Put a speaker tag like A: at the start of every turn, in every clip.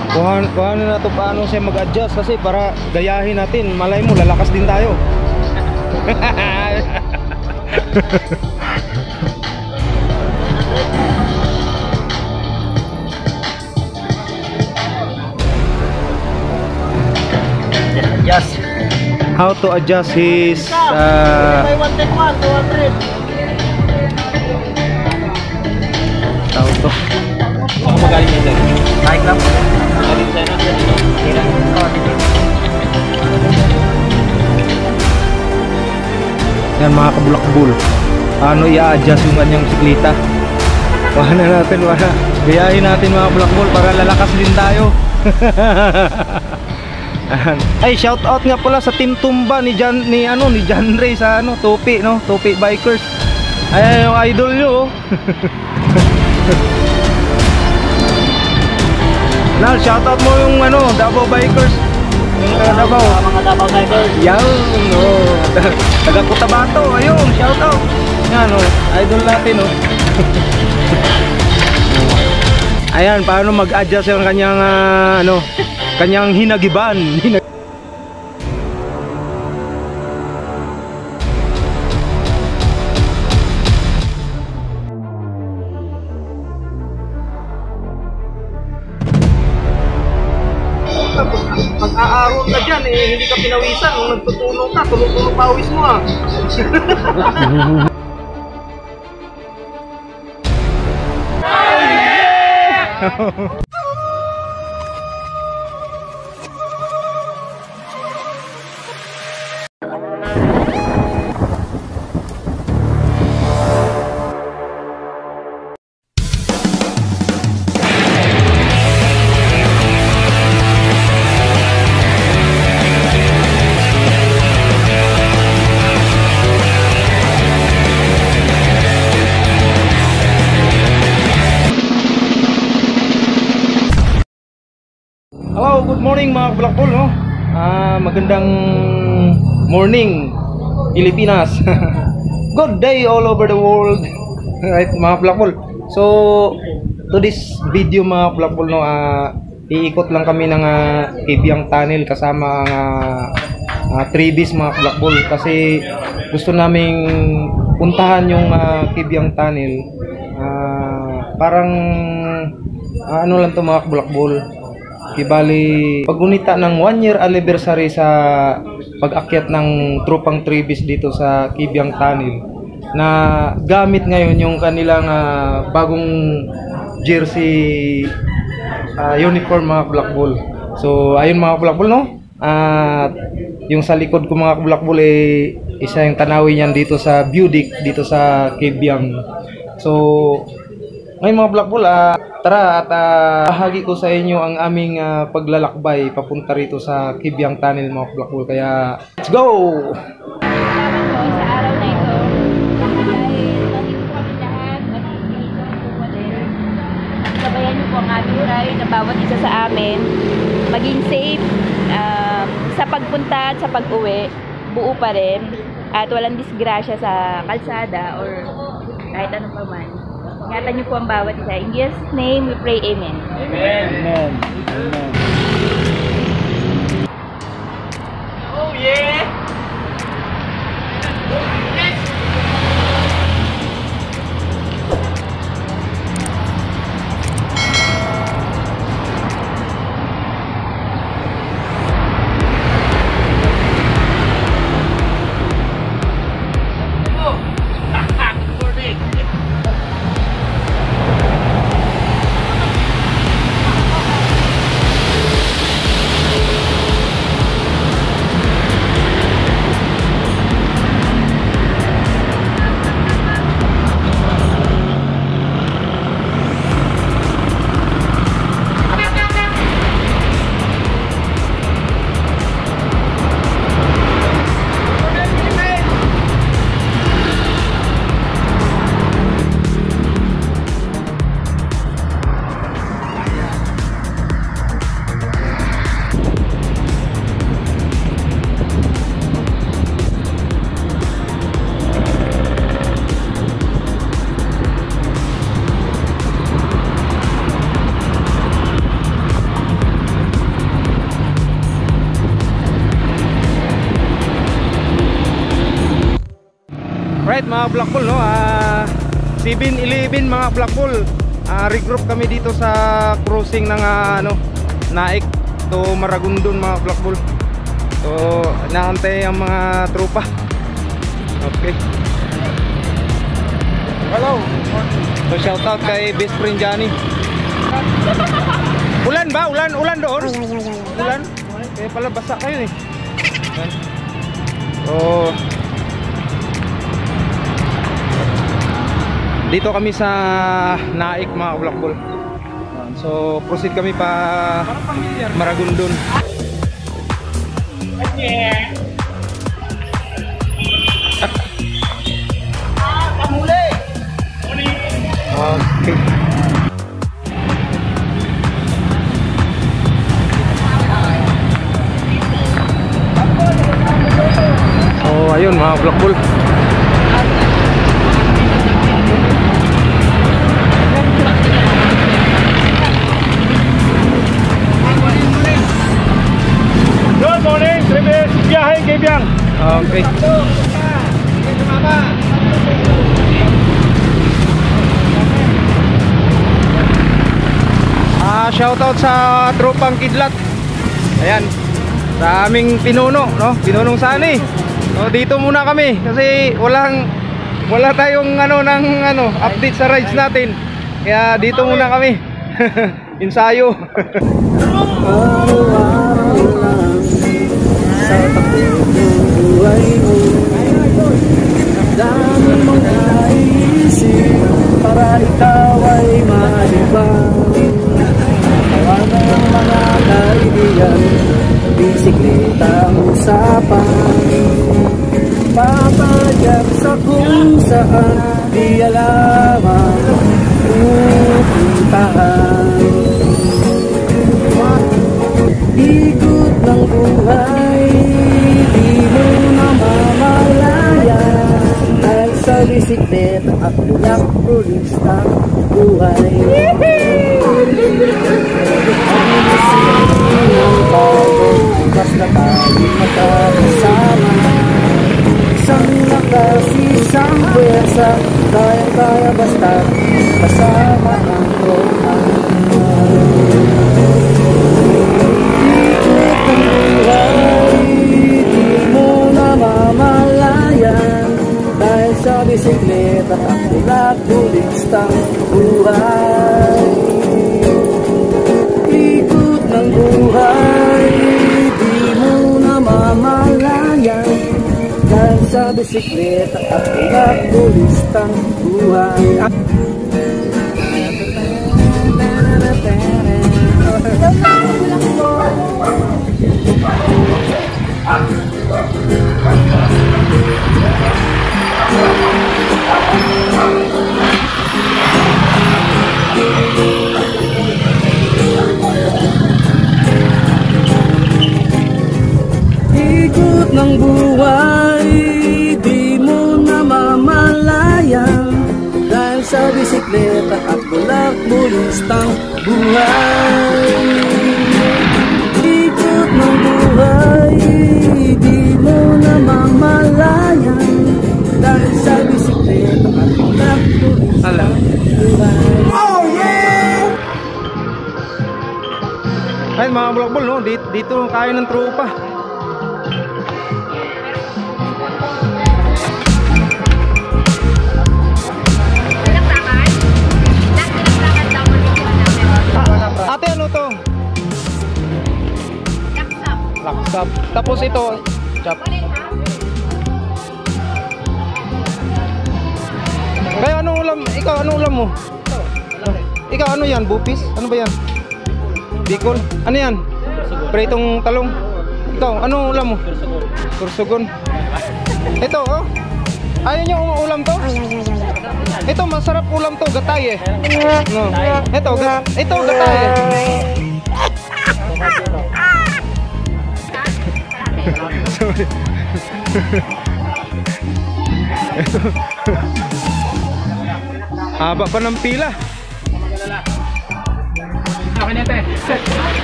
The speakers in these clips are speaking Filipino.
A: Kuhanin na to paano siya mag-adjust kasi para gayahin natin. Malay mo, lalakas din tayo.
B: Adjust.
A: How to adjust his
B: May 110 200.
A: tawag to.
B: Ako magaling yan dyan. Kahit lang. Magaling sa'yo na. Kira.
A: Yan mga kabulakbul. Paano i-adjust yung kanyang bisikleta? Wala natin, wala. Gayahin natin mga kabulakbul para lalakas din tayo. Ay, shout out nga pala sa Team Tumba ni John Ray sa Topi, no? Topi Bikers. Ayan yung idol nyo, oh. Now, shout out mo yung Davao Bikers. Yung Davao.
B: Mga Davao Bikers.
A: Yan, oh. Taga Cotabato, ayun, shout out. Yan, oh. Idol natin, oh. Ayan, paano mag-adjust yung kanyang kanyang hinagiban. Pag-aaron ka dyan, hindi ka pinawisan. Nung nagtutulong ka, tulong-tulong pawis mo, ah. Hello, good morning mga kabulakbol, no? Magandang morning Pilipinas. Good day all over the world. Right mga kabulakbol. So to this video mga kabulakbol, no, iikot lang kami ng Kibyang Tunnel kasama ang Tribis mga kabulakbol kasi gusto naming puntahan yung Kibyang Tunnel. Parang ano lang to mga kabulakbol. Bali, pagunita ng 1 year anniversary sa pag-akyat ng tropang Tribis dito sa Kibyang Tunnel na gamit ngayon yung kanilang bagong jersey uniform mga kabulakbol. So ayun mga kabulakbol, no? Yung sa likod ko mga kabulakbol isa yung tanawin yan dito sa view deck dito sa Kibyang. So ngayon mga kabulakbol, tara at bahagi ko sa inyo ang aming paglalakbay papunta rito sa Kibyang Tunnel mga kabulakbol. Kaya let's go!
C: Sa araw na ito, dahil nandito kami lahat, sabayan niyo po ang aming ride na bawat isa sa amin. Maging safe sa pagpunta at sa pag-uwi, buo pa rin, at walang disgrasya sa kalsada or kahit anong pa man. Ingatan niyo po ang bawat isa. In Jesus' name we pray, Amen.
B: Amen. Amen. Amen. Oh yeah!
A: Alright mga Black Bull, no? 7-11 mga Black Bull. Regroup kami dito sa crossing ng Naik to Maragondon mga Black Bull. So naantay ang mga tropa. Okay. Hello. So shout out kay best friend Johnny. Ulan ba? Ulan doon? Ulan? Kaya pala basa kayo eh. So dito kami sa Naik mga Black Bull. So proceed kami pa Maragondon. Okay. So ayun mga Black Bull.
B: Good morning, Tribes. Biyahe kay Biyang.
A: Okay. Shoutout sa tropang Kidlat. Ayan. Sa aming pinuno, no? Pinunong Sani. So dito muna kami kasi wala tayong update sa rides natin. Kaya dito muna kami. Ensayo.
D: Sa buhay mo, dami mong naisip para ikaw ay malibang. Tawagan ang mga kaibigan, bisikleta ang usapan. Papagyak sa kung saan di alam ang pupuntahan. Ikot ng buhay, di mo namamalaya. Dahil sa bisikleta at bulak pulis ng buhay. Ang isip ng bago, bukas na tayo magkakasama. Isang lakas, isang pwersa, kaya basta kasama ang tropa. Sa bisikleta at nagpulistang buhay. Ikot ng buhay, di mo namamalayan. Dahil sa bisikleta at nagpulistang buhay. Ikot ng buhay, di mo namamalayan. Dahil sa bisikleta at bulak bulistang buhay. Ikot ng buhay, di mo namamalayan. Dahil sa bisikleta at bulak bulistang buhay. Oh yeah!
A: Ay mga Black Bull, no? Dito kayo ng tropa. Ate, ano to? Laksap. Tapos ito, chop. Kaya anong ulam? Ikaw, anong ulam mo? Ikaw, ano yan? Bupis? Ano ba yan? Bicol? Ano yan? Pritong talong? Ikaw, anong ulam mo? Kursugon. Ito, oh. Ayaw nyo ulam to? Ito, masarap ulam to, gatay eh. No. Ito, gatay eh. Sorry. Haba pa ng pila.
B: Okay na, te.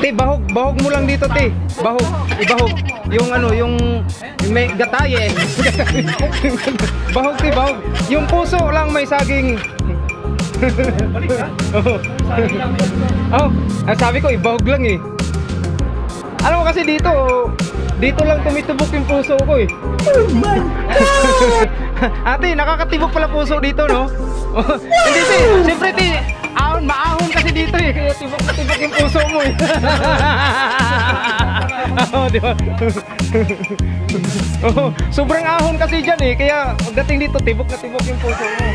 A: Te, bahog mo lang dito, te. Bahog, ibahog. Yung ano, yung may gatayen. Bahog, te, bahog. Yung puso lang may saging. Oh, sabi ko, ibahog lang eh. Alam mo kasi dito lang tumitubok yung puso ko eh. Oh my God! Ate, nakakatibok pala puso dito, no? Hindi, te, siyempre, te, maahon kasi dito eh, kaya tibok yung puso mo eh. Oh, di ba? Oh, sobrang ahon kasi dyan eh, kaya pagdating dito, tibok yung puso mo.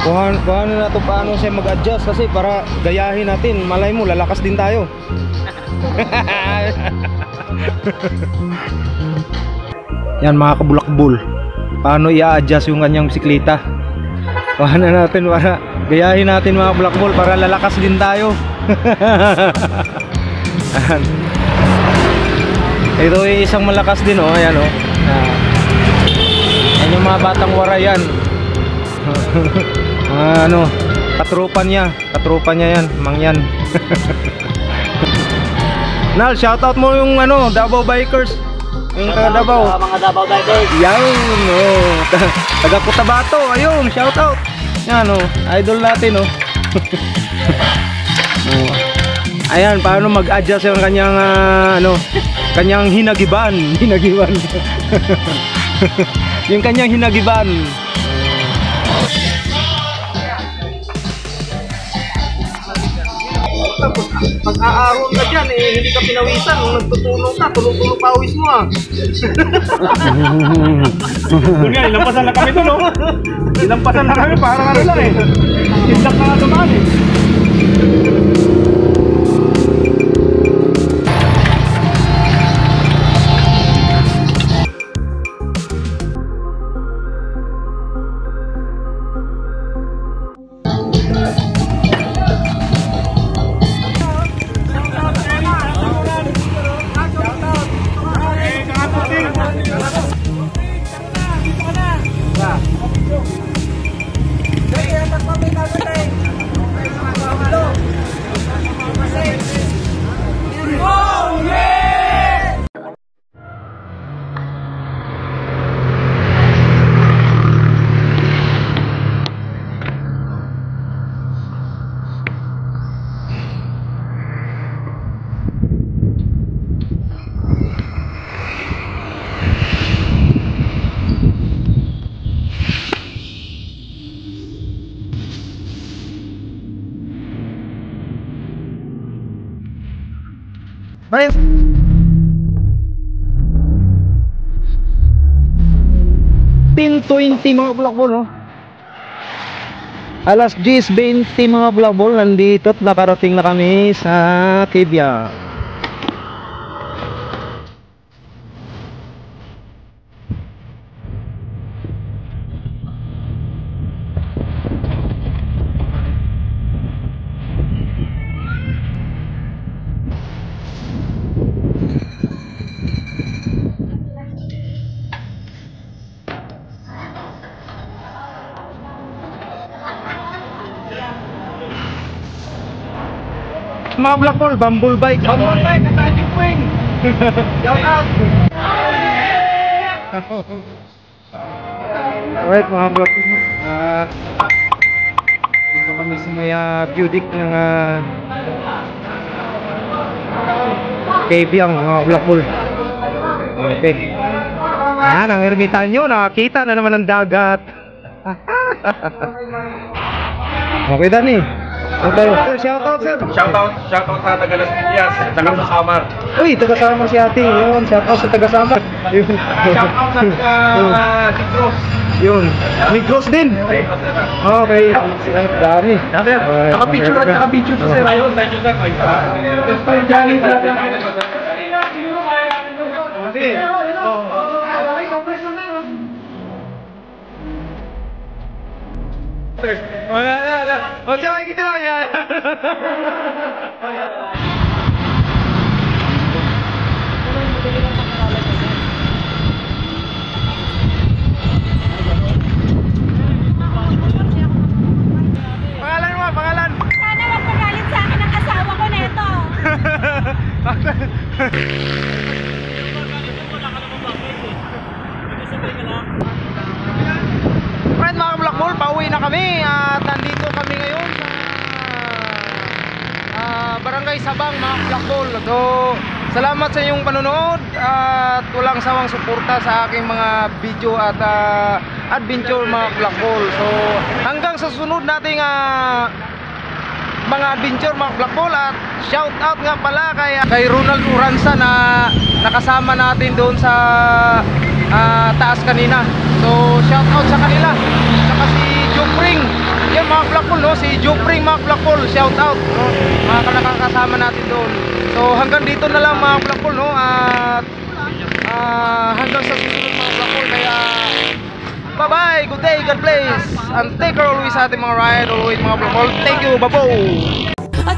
A: Kuhan na ito paano siya mag-adjust kasi para gayahin natin, malay mo, lalakas din tayo. Yan mga kabulakbul, paano i-adjust yung kanyang bisikleta. Kuhan na natin para gayahin natin mga kabulakbul para lalakas din tayo. Ito ay isang malakas din oh, ayan oh. Yan yung mga batang warayan. Ano, katrupan niya yan, mangyan. Nal, shoutout mo yung ano, Davao Bikers. Yung taga Davao.
B: Mga Davao Bikers.
A: Yan, oh. Taga Cotabato, ayun, shoutout. Yan, oh, idol natin, oh. Oh. Ayan, paano mag-adjust yung kanyang, ano, kanyang hinagiban. Yung kanyang hinagiban. Pag-aaron ka dyan eh, hindi ka pinawisan. Nung nagtutulong ka, tulong-tulong pawis mo ah.
B: Doon nga, ilampasan na kami doon, no? Ilampasan na kami, parang ano lang eh. Tindak na nga dumaan eh.
A: Nice. .20 mga bulakbol, no? Alas 10:20 mga bulakbol, nandito at nakarating na kami sa Kibia. Mga bulakbol, Bumble Bike.
B: Bumble Bike, Magic Wing. Shout out.
A: Alright mga bulakbol, dito kami sa may Budik ng Kabyang mga bulakbol. Okay. Ang ermitanyo, nakakita na naman ang dagat. Okay, Dani. Okay. Shoutout, sir.
B: Shoutout sa taga Las Piñas, at saka sa Samar.
A: Uy, taga Samar si ate. Yun, shoutout sa taga Samar. Yun.
B: Shoutout sa Tigros.
A: Yun. May cross din. Okay. Dami.
B: Naka-picture at naka-video to sir. Ayun, thank you sir.
A: O siya, makikita lang yan. pauwi na kami at nandito kami ngayon sa Barangay Sabang, mga Blackball. So, salamat sa inyong panonood at walang sawang suporta sa aking mga video at adventure, mga Blackball. So, hanggang sa susunod nating mga adventure, mga Blackball. At shout out nga pala kay Ronald Uranza na nakasama natin doon sa taas kanina. So shout out sa kanila. Saka si Jupring, yan mga Blackball, no? Si Jupring, mga Blackball, shout out, no? Mga nakakasama natin doon. So hanggang dito na lang, mga Blackball, no? At hanggang sa susunod, mga Blackball. Kaya bye bye, good day, God bless, and take care always sa ating mga ride, always, mga Blackball. Thank you, babo.
D: At